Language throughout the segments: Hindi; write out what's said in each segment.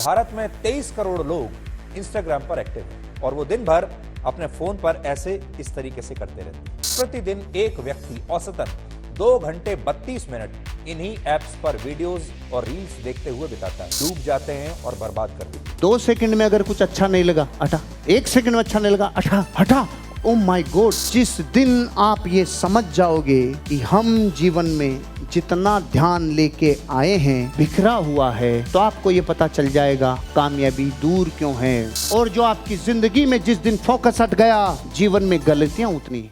भारत में 23 करोड़ लोग इंस्टाग्राम पर एक्टिव हैं और वो दिन भर अपने फोन पर ऐसे इस तरीके से करते रहते हैं। प्रतिदिन एक व्यक्ति औसतन 2 घंटे 32 मिनट इन्हीं एप्स पर वीडियोस और रील्स देखते हुए बिताता है। डूब जाते हैं और बर्बाद कर देते हैं। 2 सेकंड में अगर कुछ अच्छा नहीं लगा हटा, 1 सेकंड में अच्छा नहीं लगा हटा। ओ माय गॉड, जिस दिन आप ये समझ जाओगे कि हम जीवन में जितना ध्यान लेके आए हैं बिखरा हुआ है, तो आपको ये पता चल जाएगा कामयाबी दूर क्यों है। और जो आपकी जिंदगी में जिस दिन फोकस हट गया, जीवन में गलतियां उतनी।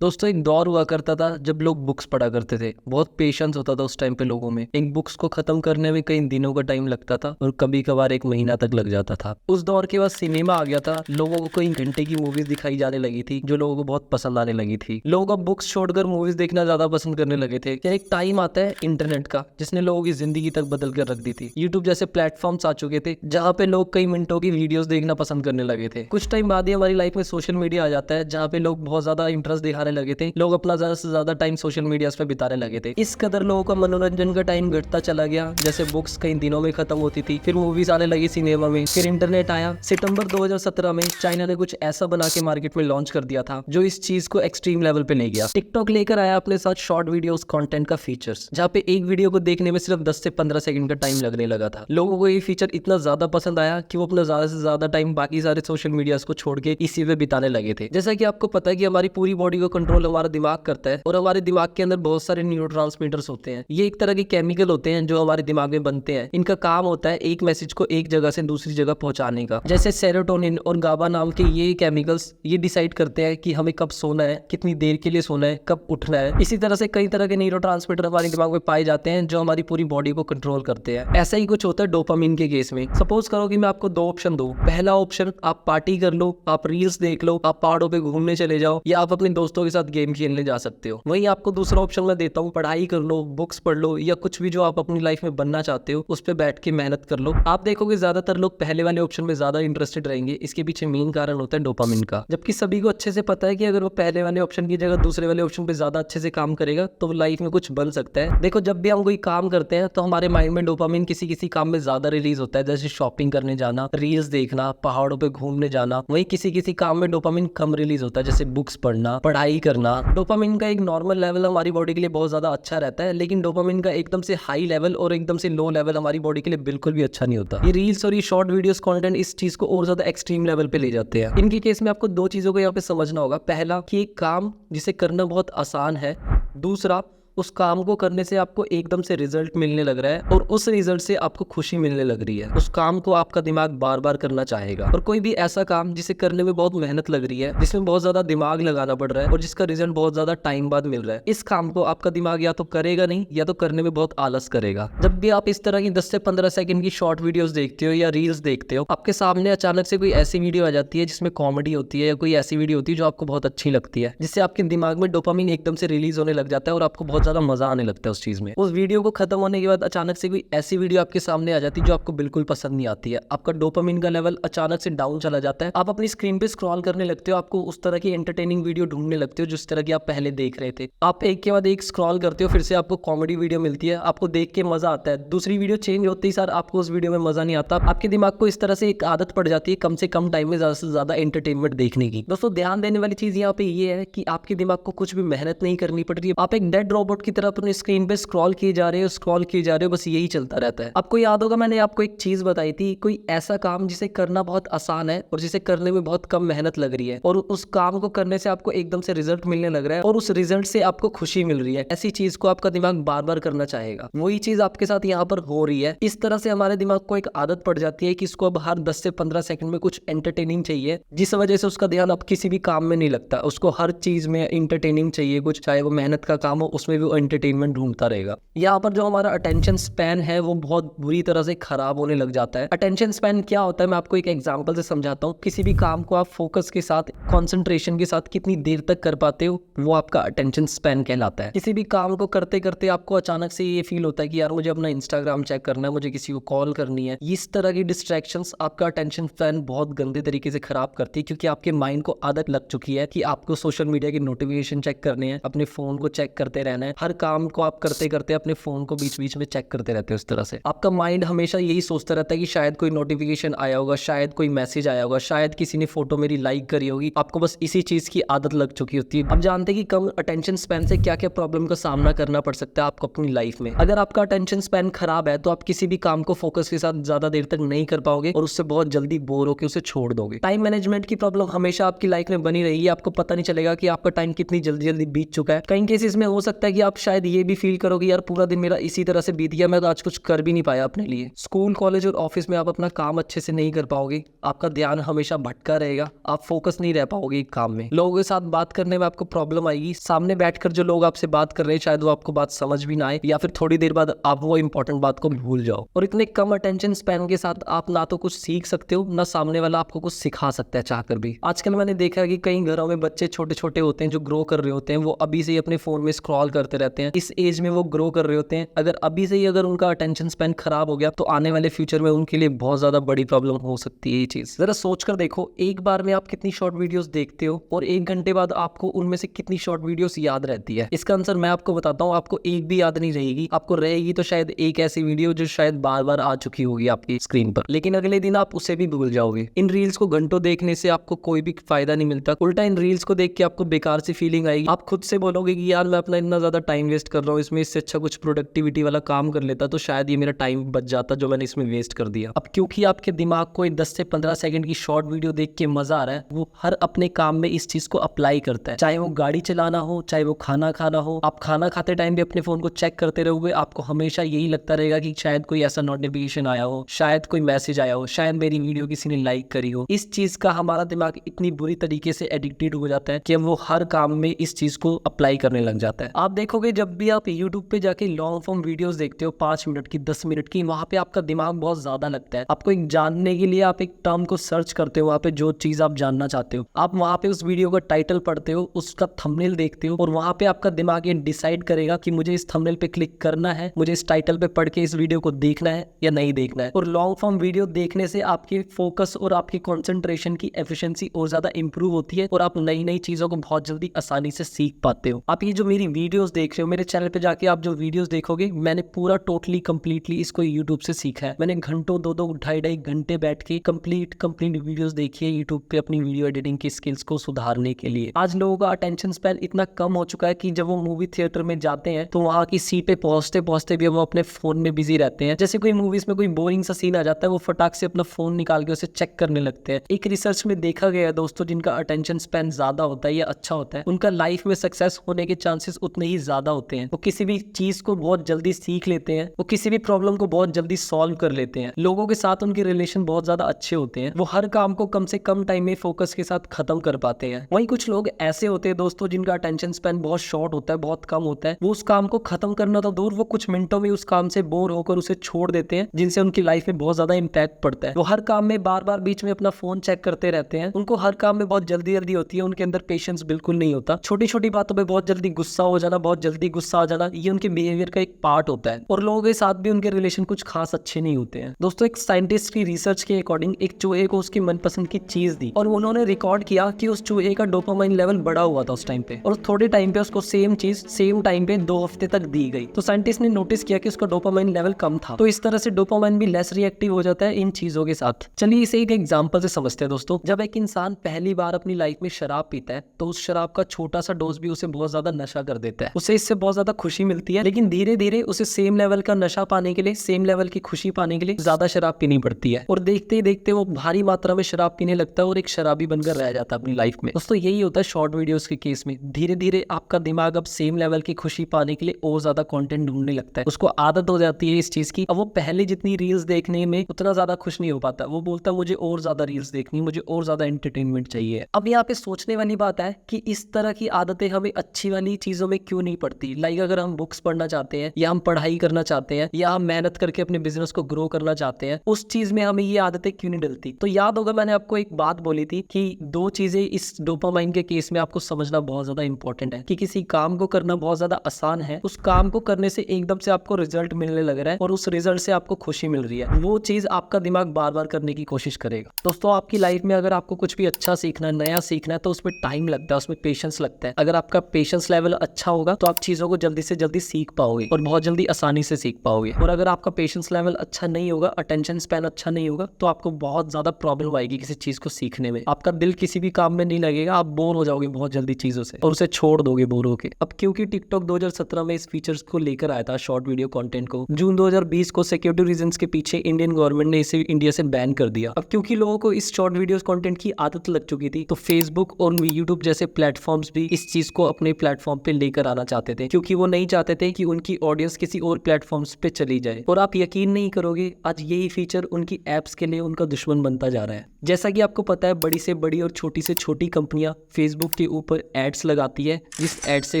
दोस्तों, एक दौर हुआ करता था जब लोग बुक्स पढ़ा करते थे। बहुत पेशेंस होता था उस टाइम पे लोगों में। एक बुक्स को खत्म करने में कई दिनों का टाइम लगता था और कभी कभार 1 महीना तक लग जाता था। उस दौर के बाद सिनेमा आ गया था। लोगों को कई घंटे की मूवीज दिखाई जाने लगी थी जो लोगों को बहुत पसंद आने लगी थी। लोग अब बुक्स छोड़कर मूवीज देखना ज्यादा पसंद करने लगे थे। क्या एक टाइम आता है इंटरनेट का जिसने लोगों की जिंदगी तक बदल कर रख दी थी। यूट्यूब जैसे प्लेटफॉर्म्स आ चुके थे जहाँ पे लोग कई मिनटों की वीडियोस देखना पसंद करने लगे थे। कुछ टाइम बाद ही हमारी लाइफ में सोशल मीडिया आ जाता है जहाँ पे लोग बहुत ज्यादा इंटरेस्ट दिखाने लगे थे। लोग अपना ज्यादा से ज्यादा टाइम सोशल मीडिया पे बिताने लगे थे। इस कदर लोगों का मनोरंजन का टाइम घटता चला गया। जैसे बुक्स कई दिनों में खत्म होती थी, फिर मूवीज आने लगी सिनेमा में, फिर इंटरनेट आया। सितंबर 2017 में चाइना ने कुछ ऐसा बना के मार्केट में लॉन्च कर दिया था जो इस चीज को एक्सट्रीम लेवल पे ले गया। टिकटॉक लेकर आया अपने साथ शॉर्ट वीडियोस कंटेंट का फीचर्स, जहाँ पे एक वीडियो को देखने में सिर्फ 10 से 15 सेकंड का टाइम लगने लगा था। लोगों को ये फीचर इतना ज्यादा पसंद आया कि वो अपना ज्यादा से ज्यादा टाइम बाकी सारे सोशल मीडिया को छोड़ के इसी पे बिताने लगे थे। जैसा कि आपको पता है कि हमारी पूरी बॉडी को कंट्रोल हमारा दिमाग करता है और हमारे दिमाग के अंदर बहुत सारे न्यूरोट्रांसमीटर्स होते हैं। ये एक तरह के केमिकल होते हैं जो हमारे दिमाग में बनते हैं। इनका काम होता है एक मैसेज को एक जगह से दूसरी जगह पहुंचाने का। जैसे सेरोटोनिन और गाबा नाम के ये केमिकल्स ये डिसाइड करते हैं कि हमें कब सोना है, कितनी देर के लिए सोना है, कब उठना है। इसी तरह से कई तरह के न्यूरोट्रांसमीटर हमारे दिमाग में पाए जाते हैं जो हमारी पूरी बॉडी को कंट्रोल करते हैं। ऐसा ही कुछ होता है डोपामिन के केस में। सपोज करो कि मैं आपको 2 ऑप्शन दूं। पहला ऑप्शन, आप पार्टी कर लो, आप रील्स देख लो, आप पहाड़ों पे घूमने चले जाओ, या आप अपने दोस्तों के साथ गेम खेलने जा सकते हो। वहीं आपको दूसरा ऑप्शन मैं देता हूँ, पढ़ाई कर लो, बुक्स पढ़ लो, या कुछ भी जो आप अपनी लाइफ में बनना चाहते हो उस पर बैठ के मेहनत कर लो। आप देखोगे ज्यादातर लोग पहले वाले ऑप्शन में ज्यादा इंटरेस्टेड रहेंगे। इसके पीछे मेन कारण होता है डोपामिन का। जबकि सभी को अच्छे से पता है कि अगर वो पहले वाले ऑप्शन की जगह दूसरे वाले ऑप्शन पे ज्यादा अच्छे से काम करेगा तो वो लाइफ में कुछ बन सकता है। देखो, जब भी हम कोई काम करते हैं तो हमारे माइंड में डोपामिन किसी किसी काम में ज्यादा रिलीज होता है, जैसे शॉपिंग करने जाना, रील्स देखना, पहाड़ों पे घूमने जाना। वहीं किसी किसी काम में डोपामिन कम रिलीज होता है, जैसे बुक्स पढ़ना, पढ़ाई करना। डोपामिन का एक नॉर्मल लेवल हमारी बॉडी के लिए बहुत ज्यादा अच्छा रहता है, लेकिन डोपामिन का एकदम से हाई लेवल और एकदम से लो लेवल हमारी बॉडी के लिए बिल्कुल भी अच्छा नहीं होता। ये रील्स और ये शॉर्ट वीडियोस कंटेंट इस चीज को और ज्यादा एक्सट्रीम लेवल पे ले जाते हैं। इनके केस में आपको 2 चीजों को यहाँ पे समझना होगा। पहला, कि एक काम जिसे करना बहुत आसान है। दूसरा, उस काम को करने से आपको एकदम से रिजल्ट मिलने लग रहा है और उस रिजल्ट से आपको खुशी मिलने लग रही है। उस काम को आपका दिमाग बार बार करना चाहेगा। और कोई भी ऐसा काम जिसे करने में बहुत मेहनत लग रही है, जिसमें बहुत ज्यादा दिमाग लगाना पड़ रहा है और जिसका रिजल्ट बहुत ज्यादा टाइम बाद मिल रहा है, इस काम को आपका दिमाग या तो करेगा नहीं या तो करने में बहुत आलस करेगा। जब भी आप इस तरह की 10 से 15 सेकंड की शॉर्ट वीडियोस देखते हो या रील्स देखते हो, आपके सामने अचानक से कोई ऐसी वीडियो आ जाती है जिसमें कॉमेडी होती है या कोई ऐसी वीडियो होती है जो आपको बहुत अच्छी लगती है, जिससे आपके दिमाग में डोपामिन एकदम से रिलीज होने लग जाता है और आपको बहुत ज्यादा मजा आने लगता है उस चीज में। उस वीडियो को खत्म होने के बाद अचानक से कोई ऐसी वीडियो आपके सामने आ जाती है जो आपको बिल्कुल पसंद नहीं आती है। आपका डोपामिन का लेवल अचानक से डाउन चला जाता है। आप अपनी स्क्रीन पे स्क्रॉल करने लगते हो, आपको उस तरह की एंटरटेनिंग वीडियो ढूंढने लगते हो जिस तरह की आप पहले देख रहे थे। आप एक के बाद एक स्क्रॉल करते हो, फिर से आपको कॉमेडी वीडियो मिलती है, आपको देख के मजा आता है। दूसरी वीडियो चेंज होती ही सर आपको उस वीडियो में मजा नहीं आता। आपके दिमाग को इस तरह से एक आदत पड़ जाती है कम से कम टाइम में ज्यादा से ज्यादा एंटरटेनमेंट देखने की। दोस्तों, ध्यान देने वाली चीज यहाँ पे ये है कि आपके दिमाग को कुछ भी मेहनत नहीं करनी पड़ रही है। आप एक डेड रोबोट की तरह अपने स्क्रीन पे स्क्रॉल किए जा रहे हो, बस यही चलता रहता है। आपको याद होगा मैंने आपको एक चीज बताई थी, कोई ऐसा काम जिसे करना बहुत आसान है और जिसे करने में बहुत कम मेहनत लग रही है और उस काम को करने से आपको एकदम से रिजल्ट मिलने लग रहा है और उस रिजल्ट से आपको खुशी मिल रही है। ऐसी चीज को आपका दिमाग बार बार करना चाहेगा। वही चीज आपके साथ यहाँ पर हो रही है। इस तरह से हमारे दिमाग को एक आदत पड़ जाती है कि इसको अब हर 10 से 15 सेकंड में कुछ एंटरटेनिंग चाहिए, जिस वजह से उसका ध्यान अब किसी भी काम में नहीं लगता। उसको हर चीज में एंटरटेनिंग चाहिए कुछ, चाहे वो मेहनत का काम हो उसमें भी वो एंटरटेनमेंट ढूंढता रहेगा। यहाँ पर जो हमारा अटेंशन स्पैन है वो बहुत बुरी तरह से खराब होने लग जाता है। अटेंशन स्पैन क्या होता है मैं आपको एक एग्जांपल से समझाता हूँ। किसी भी काम को आप फोकस के साथ, कंसंट्रेशन के साथ कितनी देर तक कर पाते हो वो आपका अटेंशन स्पैन कहलाता है। किसी भी काम को करते करते आपको अचानक से ये फील होता है कि यार मुझे अपना इंस्टाग्राम चेक करना है, मुझे किसी को कॉल करनी है। इस तरह की डिस्ट्रैक्शंस आपका अटेंशन स्पैन बहुत गंदे तरीके से खराब करती है, क्योंकि आपके माइंड को आदत लग चुकी है कि आपको सोशल मीडिया की नोटिफिकेशन चेक करने हैं, अपने फोन को चेक करते रहना है। है, हर काम को आप करते करते अपने फोन को बीच बीच में चेक करते रहते हो। इस तरह से आपका माइंड हमेशा यही सोचता रहता है कि शायद कोई नोटिफिकेशन आया होगा, शायद कोई मैसेज आया होगा, शायद किसी ने फोटो मेरी लाइक करी होगी। आपको बस इसी चीज की आदत लग चुकी होती है। आप जानते हैं कि कम अटेंशन स्पैन से क्या क्या प्रॉब्लम का सामना करना पड़ सकता है आपको अपनी लाइफ में। अगर आपका अटेंशन स्पैन खराब है तो आप किसी भी काम को फोकस के साथ ज्यादा देर तक नहीं कर पाओगे और उससे बहुत जल्दी बोर होकर उसे छोड़ दोगे। टाइम मैनेजमेंट की प्रॉब्लम हमेशा आपकी लाइफ में बनी रही है। आपको पता नहीं चलेगा कि आपका टाइम कितनी जल्दी जल्दी बीत चुका है। कई केसेस में हो सकता है कि आप शायद ये भी फील करोगे, यार पूरा दिन मेरा इसी तरह से बीत गया, मैं तो आज कुछ कर भी नहीं पाया अपने लिए। स्कूल, कॉलेज और ऑफिस में आप अपना काम अच्छे से नहीं कर पाओगे, आपका ध्यान हमेशा भटका रहेगा, आप फोकस नहीं रह पाओगे एक काम में। लोगों के साथ बात करने में आपको प्रॉब्लम आएगी। सामने बैठकर जो लोग आपसे बात कर रहे हैं शायद वो आपको बात समझ भी ना आए, या फिर थोड़ी देर बाद आप वो इंपॉर्टेंट बात को भूल जाओ। और इतने कम अटेंशन स्पैन के साथ आप ना तो कुछ सीख सकते हो, ना सामने वाला आपको कुछ सिखा सकता है चाहकर भी। आजकल मैंने देखा है कि कई घरों में बच्चे छोटे छोटे होते हैं जो ग्रो कर रहे होते हैं, वो अभी से ही अपने फोन में स्क्रॉल करते रहते हैं। इस एज में वो ग्रो कर रहे होते हैं। अगर अभी से ही अगर उनका अटेंशन स्पैन खराब हो गया तो आने वाले फ्यूचर में उनके लिए बहुत ज्यादा बड़ी प्रॉब्लम हो सकती है। ये चीज जरा सोच कर देखो, एक बार में आप कितनी शॉर्ट वीडियोस देखते हो और 1 घंटे बाद आपको उनमें से कितनी शॉर्ट वीडियोस याद रहती है। इसका आंसर मैं आपको बताता हूँ, आपको एक भी याद नहीं रहेगी। आपको रहेगी तो शायद एक ऐसी वीडियो जो शायद बार बार आ चुकी होगी आपकी स्क्रीन पर, लेकिन अगले दिन आप उसे भी भूल जाओगे। इन रील्स को घंटों देखने से आपको कोई भी फायदा नहीं मिलता, उल्टा इन रील्स को देख के आपको बेकार सी फीलिंग आएगी। आप खुद से बोलोगे कि यार मैं अपना इतना ज्यादा टाइम वेस्ट कर रहा हूँ, इसमें इससे अच्छा कुछ प्रोडक्टिविटी वाला काम कर लेता तो शायद ये मेरा टाइम बच जाता जो मैंने इसमें वेस्ट कर दिया। अब क्योंकि आपके दिमाग को 10 से 15 सेकंड की शॉर्ट वीडियो देख के मजा आ रहा है, वो हर अपने काम में इस चीज को अप्लाई करता है। चाहे वो गाड़ी चलाना हो, चाहे वो खाना खाना हो, आप खाना खाते टाइम भी अपने फोन को चेक करते रहोगे, आपको हमेशा यही लगता रहेगा कि शायद कोई ऐसा नोटिफिकेशन आया हो, शायद कोई मैसेज आया हो, शायद मेरी वीडियो किसी ने लाइक करी हो। इस चीज का हमारा दिमाग इतनी बुरी तरीके से एडिक्टेड हो जाता है कि वो हर काम में इस चीज को अप्लाई करने लग जाता है। आप देखोगे जब भी आप यूट्यूब पे जाके लॉन्ग फॉर्म वीडियोस देखते हो 5 मिनट की, 10 मिनट की, वहां पे आपका दिमाग बहुत ज्यादा लगता है। आपको एक जानने के लिए आप एक टर्म को सर्च करते हो, वहां पे जो चीज आप जानना चाहते हो, आप वहां पे उस वीडियो का टाइटल पढ़ते हो, उसका थंबनेल देखते हो और वहां पे आपका दिमाग ये डिसाइड करेगा कि मुझे इस थंबनेल पे क्लिक करना है, मुझे इस टाइटल पे पढ़ के इस वीडियो को देखना है या नहीं देखना है। और लॉन्ग फॉर्म वीडियो देखने से आपके फोकस और आपकी कॉन्सेंट्रेशन की एफिशिएंसी और ज्यादा इंप्रूव होती है और आप नई नई चीजों को बहुत जल्दी आसानी से सीख पाते हो। आप ये जो मेरी वीडियोस देख रहे हो, मेरे चैनल पे जाके आप जो वीडियोस देखोगे, मैंने पूरा टोटली कंप्लीटली इसको यूट्यूब से सीखा है। मैंने घंटों 2-2 2.5 घंटे बैठ के कंप्लीट वीडियोस देखी है यूट्यूब पे अपनी वीडियो एडिटिंग की स्किल्स को सुधारने के लिए। आज लोगों का अटेंशन स्पैन इतना कम हो चुका है कि जब वो मूवी थिएटर में जाते हैं तो वहां की सीट पे पहुंचते पहुंचते भी वो अपने फोन में बिजी रहते हैं। जैसे कोई मूवीज में कोई बोरिंग सा सीन आ जाता है, वो फटाक से अपना फोन निकाल के उसे चेक करने लगते हैं। एक रिसर्च में देखा गया है दोस्तों, जिनका अटेंशन स्पैन ज्यादा होता है या अच्छा होता है, उनका लाइफ में सक्सेस होने के चांसेस उतने ही ज्यादा होते हैं। वो किसी भी चीज को बहुत जल्दी सीख लेते हैं, वो किसी भी प्रॉब्लम को बहुत जल्दी सॉल्व कर लेते हैं। लोगों के साथ उनके रिलेशन बहुत ज्यादा अच्छे होते हैं। वो हर काम को कम से कम टाइम में फोकस के साथ खत्म कर पाते हैं। वहीं कुछ लोग ऐसे होते हैं दोस्तों जिनका अटेंशन स्पैन बहुत शॉर्ट होता है, बहुत कम होता है। वो उस काम को खत्म करना तो दूर, वो कुछ मिनटों में उस काम से बोर होकर उसे छोड़ देते हैं, जिनसे उनकी लाइफ में बहुत ज्यादा इंपैक्ट पड़ता है। वो हर काम में बार बार बीच में अपना फोन चेक करते रहते हैं। उनको हर काम में बहुत जल्दी होती है, उनके अंदर पेशेंस बिल्कुल नहीं होता। छोटी छोटी बातों पे बहुत जल्दी गुस्सा हो जाना, बहुत जल्दी गुस्सा आ जाना, ये उनके बिहेवियर का एक पार्ट होता है। और लोगों के साथ भी उनके रिलेशन कुछ खास अच्छे नहीं होते हैं। दोस्तों, एक साइंटिस्ट की रिसर्च के अकॉर्डिंग एक चूहे को उसकी मनपसंद की चीज दी और उन्होंने रिकॉर्ड किया कि उस चूहे का डोपामाइन लेवल बढ़ा हुआ था उस टाइम पे, और थोड़े टाइम पे उसको सेम चीज सेम टाइम पे 2 हफ्ते तक दी गई। तो साइंटिस्ट ने नोटिस किया कि उसका डोपामाइन लेवल कम था। तो इस तरह से डोपामाइन भी लेस रिएक्टिव हो जाता है इन चीजों के साथ। चलिए इसे एक एग्जांपल से समझते हैं दोस्तों। जब एक इंसान पहली बार अपनी लाइफ में शराब पीता है तो उस शराब का छोटा सा डोज भी उसे बहुत ज्यादा नशा कर देता है। उसे इससे बहुत ज्यादा खुशी मिलती है, लेकिन धीरे धीरे उसे सेम लेवल का नशा पाने के लिए, सेम लेवल की खुशी पाने के लिए ज्यादा शराब पीनी पड़ती है। और देखते ही देखते वो भारी मात्रा में शराब पीने लगता है और एक शराबी बनकर रह जाता है अपनी लाइफ में। दोस्तों, यही होता है शॉर्ट वीडियोस के केस में। धीरे धीरे आपका दिमाग अब सेम लेवल की खुशी पाने के लिए और ज्यादा कंटेंट ढूंढने लगता है। उसको आदत हो जाती है इस चीज की। अब वो पहले जितनी रील्स देखने में उतना ज्यादा खुश नहीं हो पाता। वो बोलता है मुझे और ज्यादा रील्स देखनी, मुझे और ज्यादा एंटरटेनमेंट चाहिए। अब यहाँ पे सोचने वाली बात है कि इस तरह की आदतें हमें अच्छी वाली चीजों में क्यों नहीं पड़ती। लाइक अगर हम बुक्स पढ़ना चाहते हैं, या हम पढ़ाई करना चाहते हैं, या हम मेहनत करके अपने बिजनेस को ग्रो करना चाहते हैं, उस चीज में हमें ये आदतें क्यों नहीं डलती। तो याद होगा मैंने आपको एक बात बोली थी कि 2 चीजें इस डोपामाइन के केस में आपको समझना बहुत ज्यादा इंपॉर्टेंट है कि किसी काम को करना बहुत ज्यादा आसान है, उस काम को करने से एकदम से आपको रिजल्ट मिलने लग रहा है और उस रिजल्ट से आपको खुशी मिल रही है, वो चीज आपका दिमाग बार बार करने की कोशिश करेगा। दोस्तों, आपकी लाइफ में अगर आपको कुछ भी अच्छा सीखना है, नया सीखना है, तो उसमें टाइम लगता है, उसमें पेशेंस लगता है। अगर आपका पेशेंस लेवल अच्छा होगा तो आप चीजों को जल्दी से जल्दी सीख पाओगे और बहुत जल्दी आसानी से सीख पाओगे। और अगर आपका पेशेंस लेवल अच्छा नहीं होगा, अटेंशन स्पैन अच्छा नहीं होगा, तो आपको बहुत ज्यादा प्रॉब्लम आएगी किसी चीज को सीखने में। आपका दिल किसी भी काम में नहीं लगेगा, आप बोर हो जाओगे बहुत जल्दी चीजों से और उसे छोड़ दोगे बोर होके। अब क्योंकि टिकटॉक 2017 में इस फीचर्स को लेकर आया था, शॉर्ट वीडियो कंटेंट को, जून 2020 को सिक्योरिटी रीजंस के पीछे इंडियन गवर्नमेंट ने इसे इंडिया से बैन कर दिया। अब क्योंकि लोगों को इस शॉर्ट वीडियोस कंटेंट की आदत लग चुकी थी, तो फेसबुक और यूट्यूब जैसे प्लेटफॉर्म्स भी इस चीज को अपने प्लेटफॉर्म पे लेकर आना चाहते थे, क्योंकि वो नहीं चाहते थे कि उनकी ऑडियंस किसी और प्लेटफॉर्म्स पे चली जाए। और आप यकीन नहीं करोगे, आज यही फीचर उनकी एप्स के लिए उनका दुश्मन बनता जा रहा है। जैसा कि आपको पता है, बड़ी से बड़ी और छोटी से छोटी कंपनियां फेसबुक के ऊपर एड्स लगाती है, जिस एड से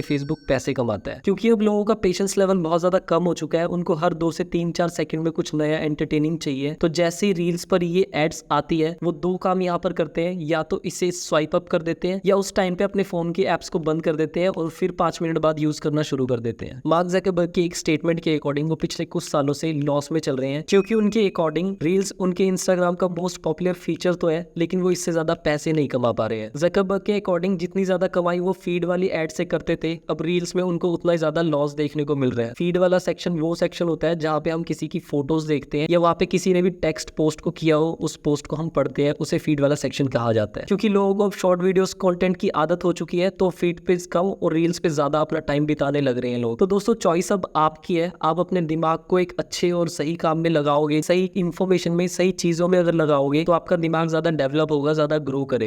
फेसबुक पैसे कमाता है। क्योंकि अब लोगों का पेशेंस लेवल बहुत ज्यादा कम हो चुका है, उनको हर 2 से 3-4 सेकंड में कुछ नया एंटरटेनिंग चाहिए। तो जैसे ही रील्स पर ये एड्स आती है, वो 2 काम यहाँ पर करते हैं, या तो इसे स्वाइप अप कर देते हैं या उस टाइम पे अपने फोन की एप्स को बंद कर देते हैं और फिर 5 मिनट बाद यूज करना शुरू कर देते हैं। मार्क ज़करबर्ग के एक स्टेटमेंट के अकॉर्डिंग वो पिछले कुछ सालों से लॉस में चल रहे हैं, क्योंकि उनके अकॉर्डिंग रील्स उनके इंस्टाग्राम का मोस्ट पॉपुलर फीचर तो है, लेकिन वो इससे ज्यादा पैसे नहीं कमा पा रहे हैं। ज़करबर्ग के अकॉर्डिंग जितनी ज्यादा कमाई वो फीड वाली एड से करते थे, अब रील्स में उनको उतना ही ज्यादा लॉस देखने को मिल रहा है। फीड वाला सेक्शन वो सेक्शन होता है जहाँ पे हम किसी की फोटोज देखते हैं या वहाँ पे किसी ने भी टेक्स्ट पोस्ट को किया हो, उस पोस्ट को हम पढ़ते हैं, उसे फीड वाला सेक्शन कहा जाता है। क्योंकि लोगों को शॉर्ट वीडियोस कंटेंट की आदत हो चुकी है, तो फीड पे कम और रील्स पे ज्यादा अपना टाइम बिताने लग रहे हैं लोग। तो दोस्तों, चॉइस अब आपकी है। आप अपने दिमाग को एक अच्छे और सही काम में लगाओगे, सही इंफॉर्मेशन में, सही चीजों में अगर लगाओगे, तो आपका दिमाग ज्यादा डेवलप होगा, ज्यादा ग्रो करेगा।